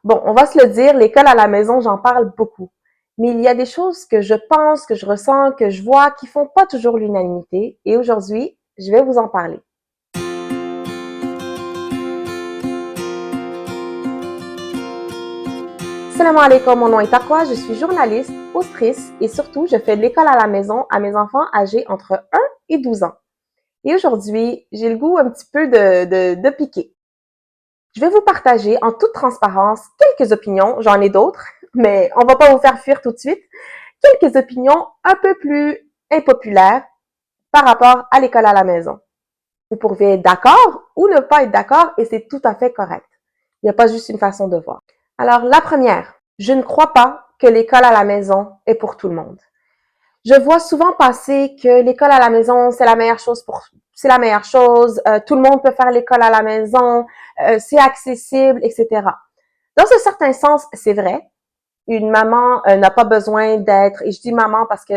Bon, on va se le dire, l'école à la maison, j'en parle beaucoup. Mais il y a des choses que je pense, que je ressens, que je vois, qui font pas toujours l'unanimité. Et aujourd'hui, je vais vous en parler. Salam alaikum, mon nom est Aqua, je suis journaliste, autrice et surtout, je fais de l'école à la maison à mes enfants âgés entre 1 et 12 ans. Et aujourd'hui, j'ai le goût un petit peu de piquer. Je vais vous partager en toute transparence quelques opinions, j'en ai d'autres, mais on va pas vous faire fuir tout de suite, quelques opinions un peu plus impopulaires par rapport à l'école à la maison. Vous pourriez être d'accord ou ne pas être d'accord et c'est tout à fait correct. Il n'y a pas juste une façon de voir. Alors, la première, je ne crois pas que l'école à la maison est pour tout le monde. Je vois souvent passer que l'école à la maison, c'est la meilleure chose c'est la meilleure chose, tout le monde peut faire l'école à la maison, c'est accessible, etc. Dans un certain sens, c'est vrai. Une maman n'a pas besoin d'être, et je dis maman parce que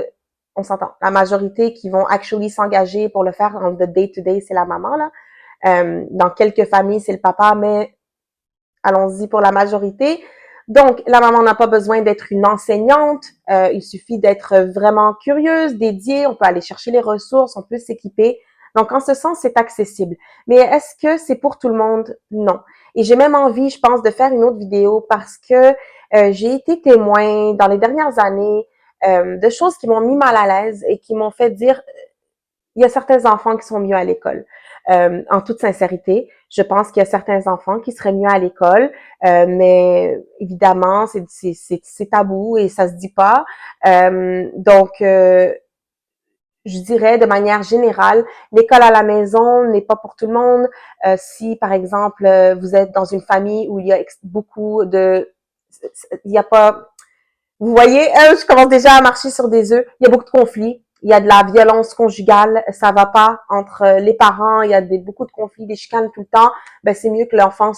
on s'entend, la majorité qui vont actually s'engager pour le faire en the day-to-day, c'est la maman, là. Dans quelques familles, c'est le papa, mais allons-y pour la majorité. Donc, la maman n'a pas besoin d'être une enseignante. Il suffit d'être vraiment curieuse, dédiée. On peut aller chercher les ressources, on peut s'équiper. Donc, en ce sens, c'est accessible. Mais est-ce que c'est pour tout le monde? Non. Et j'ai même envie, je pense, de faire une autre vidéo parce que j'ai été témoin dans les dernières années de choses qui m'ont mis mal à l'aise et qui m'ont fait dire il y a certains enfants qui sont mieux à l'école. En toute sincérité, je pense qu'il y a certains enfants qui seraient mieux à l'école, mais évidemment, c'est tabou et ça se dit pas. Je dirais de manière générale, l'école à la maison n'est pas pour tout le monde. Si, par exemple, vous êtes dans une famille où il y a beaucoup de... Il n'y a pas vous voyez, je commence déjà à marcher sur des œufs. Il y a beaucoup de conflits. Il y a de la violence conjugale. Ça va pas entre les parents. Il y a beaucoup de conflits, des chicanes tout le temps. Ben, c'est mieux que l'enfant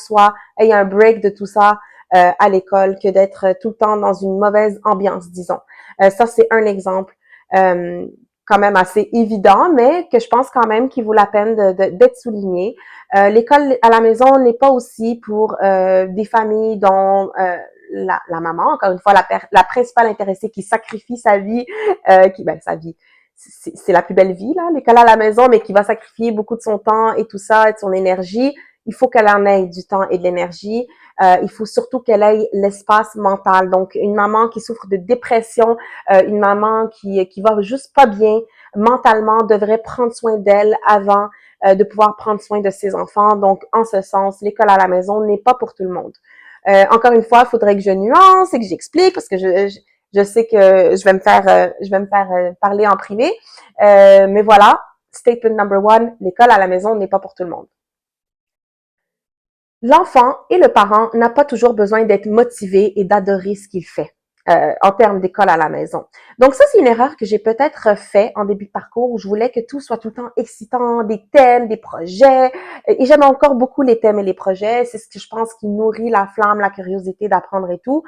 ait un break de tout ça à l'école que d'être tout le temps dans une mauvaise ambiance, disons. Ça, c'est un exemple quand même assez évident, mais que je pense quand même qu'il vaut la peine d'être souligné. L'école à la maison n'est pas aussi pour des familles dont la maman, encore une fois, la principale intéressée qui sacrifie sa vie, sa vie, c'est la plus belle vie, là, l'école à la maison, mais qui va sacrifier beaucoup de son temps et tout ça, et de son énergie. Il faut qu'elle en ait du temps et de l'énergie. Il faut surtout qu'elle ait l'espace mental. Donc, une maman qui souffre de dépression, une maman qui va juste pas bien mentalement, devrait prendre soin d'elle avant de pouvoir prendre soin de ses enfants. Donc, en ce sens, l'école à la maison n'est pas pour tout le monde. Encore une fois, il faudrait que je nuance et que j'explique parce que je sais que je vais me faire parler en privé. Mais voilà, statement number one, l'école à la maison n'est pas pour tout le monde. L'enfant et le parent n'a pas toujours besoin d'être motivé et d'adorer ce qu'il fait. En termes d'école à la maison. Donc ça, c'est une erreur que j'ai peut-être fait en début de parcours où je voulais que tout soit tout le temps excitant, des thèmes, des projets. Et j'aime encore beaucoup les thèmes et les projets. C'est ce que je pense qui nourrit la flamme, la curiosité d'apprendre et tout.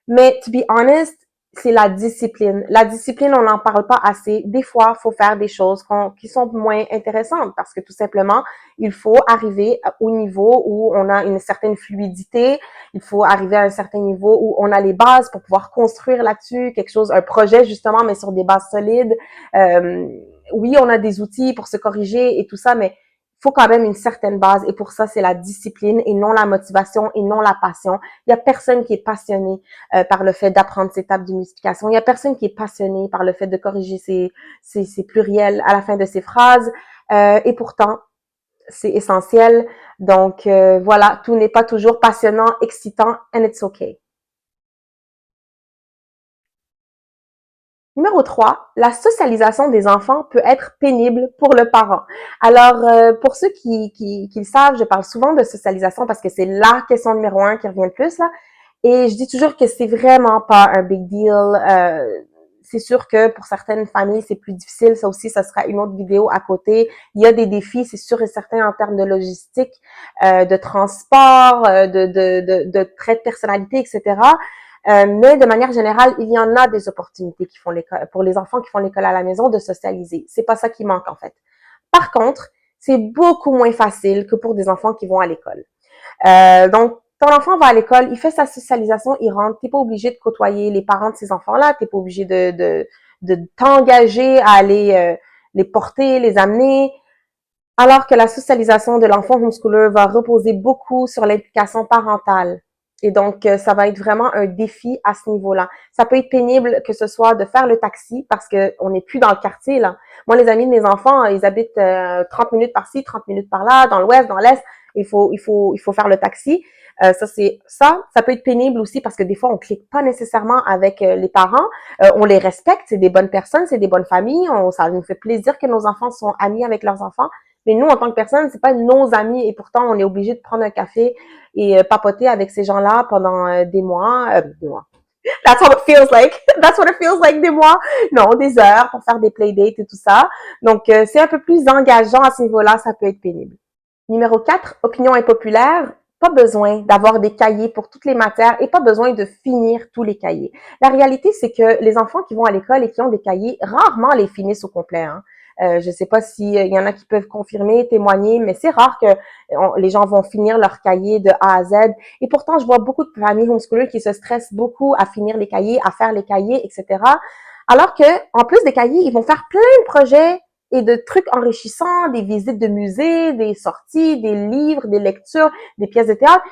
Mais to be honest, c'est la discipline. La discipline, on n'en parle pas assez. Des fois, il faut faire des choses qui sont moins intéressantes parce que tout simplement, il faut arriver au niveau où on a une certaine fluidité. Il faut arriver à un certain niveau où on a les bases pour pouvoir construire là-dessus quelque chose, un projet justement, mais sur des bases solides. Euh, oui, on a des outils pour se corriger et tout ça, mais il faut quand même une certaine base et pour ça, c'est la discipline et non la motivation et non la passion. Il y a personne qui est passionné par le fait d'apprendre ses tables de multiplication. Il y a personne qui est passionné par le fait de corriger ses pluriels à la fin de ses phrases. Et pourtant, c'est essentiel. Donc, voilà, tout n'est pas toujours passionnant, excitant, and it's okay. Numéro 3, la socialisation des enfants peut être pénible pour le parent. Alors, pour ceux qui le savent, je parle souvent de socialisation parce que c'est la question numéro 1 qui revient le plus, là. Et je dis toujours que c'est vraiment pas un big deal. C'est sûr que pour certaines familles, c'est plus difficile. Ça aussi, ça sera une autre vidéo à côté. Il y a des défis, c'est sûr et certain, en termes de logistique, de transport, de traits de personnalité, etc. Mais de manière générale, il y en a des opportunités qui font l'école, pour les enfants qui font l'école à la maison de socialiser. C'est pas ça qui manque, en fait. Par contre, c'est beaucoup moins facile que pour des enfants qui vont à l'école. Donc, ton enfant va à l'école, il fait sa socialisation, il rentre, t'es pas obligé de côtoyer les parents de ces enfants-là, t'es pas obligé de t'engager à aller les porter, les amener, alors que la socialisation de l'enfant homeschooler va reposer beaucoup sur l'implication parentale. Et donc, ça va être vraiment un défi à ce niveau-là. Ça peut être pénible que ce soit de faire le taxi parce que on n'est plus dans le quartier, là. Moi, les amis de mes enfants, ils habitent 30 minutes par-ci, 30 minutes par-là, dans l'ouest, dans l'est. Il faut faire le taxi. Ça peut être pénible aussi parce que des fois, on clique pas nécessairement avec les parents. On les respecte, c'est des bonnes personnes, c'est des bonnes familles. Ça nous fait plaisir que nos enfants sont amis avec leurs enfants. Mais nous, en tant que personne, c'est pas nos amis et pourtant, on est obligé de prendre un café et papoter avec ces gens-là pendant des mois. Des mois. That's how it feels like. That's what it feels like, des mois. Non, des heures pour faire des playdates et tout ça. Donc, c'est un peu plus engageant à ce niveau-là, ça peut être pénible. Numéro 4, opinion impopulaire. Pas besoin d'avoir des cahiers pour toutes les matières et pas besoin de finir tous les cahiers. La réalité, c'est que les enfants qui vont à l'école et qui ont des cahiers, rarement les finissent au complet. Hein. Je ne sais pas s'il y en a qui peuvent confirmer, témoigner, mais c'est rare que les gens vont finir leur cahier de A à Z. Et pourtant, je vois beaucoup de familles homeschoolers qui se stressent beaucoup à finir les cahiers, à faire les cahiers, etc. Alors que, en plus des cahiers, ils vont faire plein de projets et de trucs enrichissants, des visites de musées, des sorties, des livres, des lectures, des pièces de théâtre.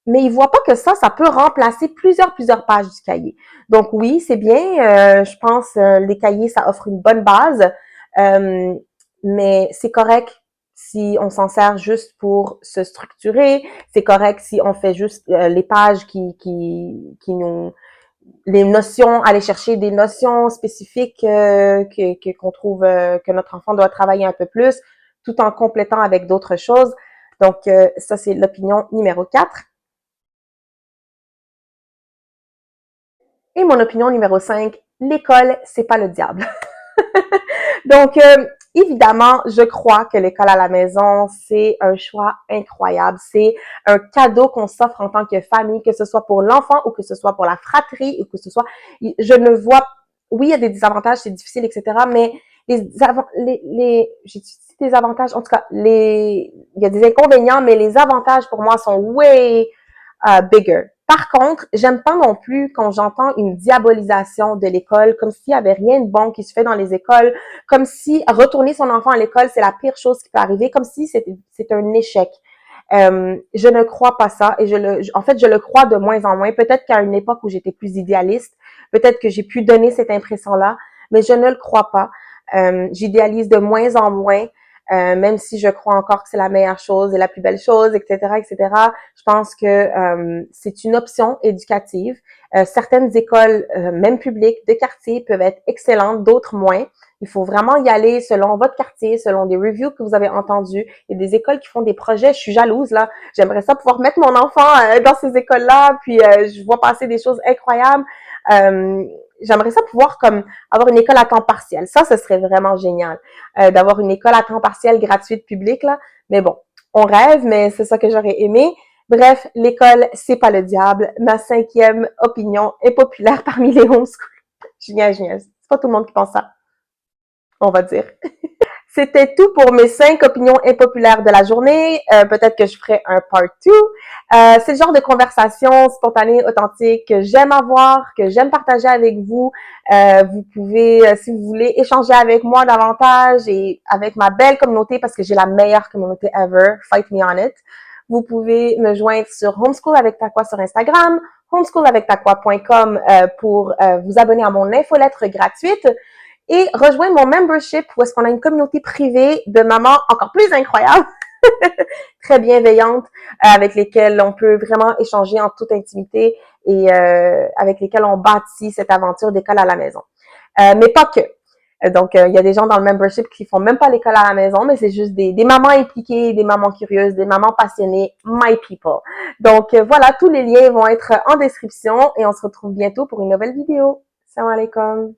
Mais ils voient pas que ça peut remplacer plusieurs pages du cahier. Donc oui, c'est bien. Je pense les cahiers, ça offre une bonne base. Euh, mais c'est correct si on s'en sert juste pour se structurer. C'est correct si on fait juste les pages qui nous les notions, aller chercher des notions spécifiques qu'on trouve que notre enfant doit travailler un peu plus, tout en complétant avec d'autres choses. Donc, ça, c'est l'opinion numéro 4. Et mon opinion numéro 5, l'école, c'est pas le diable. Donc, évidemment, je crois que l'école à la maison, c'est un choix incroyable. C'est un cadeau qu'on s'offre en tant que famille, que ce soit pour l'enfant ou que ce soit pour la fratrie ou que ce soit... Je ne vois... Oui, il y a des désavantages, c'est difficile, etc. Mais j'ai dit des avantages, en tout cas, il y a des inconvénients, mais les avantages pour moi sont way bigger. Par contre, j'aime pas non plus quand j'entends une diabolisation de l'école, comme s'il y avait rien de bon qui se fait dans les écoles, comme si retourner son enfant à l'école, c'est la pire chose qui peut arriver, comme si c'est un échec. Je ne crois pas ça et en fait, je le crois de moins en moins. Peut-être qu'à une époque où j'étais plus idéaliste, peut-être que j'ai pu donner cette impression-là, mais je ne le crois pas. J'idéalise de moins en moins. Même si je crois encore que c'est la meilleure chose et la plus belle chose, etc., etc., je pense que c'est une option éducative. Certaines écoles, même publiques, de quartier, peuvent être excellentes, d'autres moins. Il faut vraiment y aller selon votre quartier, selon des reviews que vous avez entendus. Il y a des écoles qui font des projets, je suis jalouse, là. J'aimerais ça pouvoir mettre mon enfant dans ces écoles-là, puis je vois passer des choses incroyables. J'aimerais ça pouvoir comme avoir une école à temps partiel. Ça, ce serait vraiment génial d'avoir une école à temps partiel gratuite publique là. Mais bon, on rêve, mais c'est ça que j'aurais aimé. Bref, l'école, c'est pas le diable. Ma 5e opinion est populaire parmi les homeschool. Génial, génial. C'est pas tout le monde qui pense ça, on va dire. C'était tout pour mes 5 opinions impopulaires de la journée. Peut-être que je ferai un part 2. C'est le genre de conversation spontanée, authentique que j'aime avoir, que j'aime partager avec vous. Vous pouvez, si vous voulez, échanger avec moi davantage et avec ma belle communauté parce que j'ai la meilleure communauté ever. Fight me on it. Vous pouvez me joindre sur Homeschool avec Takwa sur Instagram, homeschoolavectakwa.com pour vous abonner à mon infolettre gratuite et rejoindre mon membership où est-ce qu'on a une communauté privée de mamans encore plus incroyables, très bienveillantes, avec lesquelles on peut vraiment échanger en toute intimité et avec lesquelles on bâtit cette aventure d'école à la maison. Mais pas que. Donc, il y a des gens dans le membership qui font même pas l'école à la maison, mais c'est juste des mamans impliquées, des mamans curieuses, des mamans passionnées, my people. Donc, voilà, tous les liens vont être en description et on se retrouve bientôt pour une nouvelle vidéo. Salam alaikum.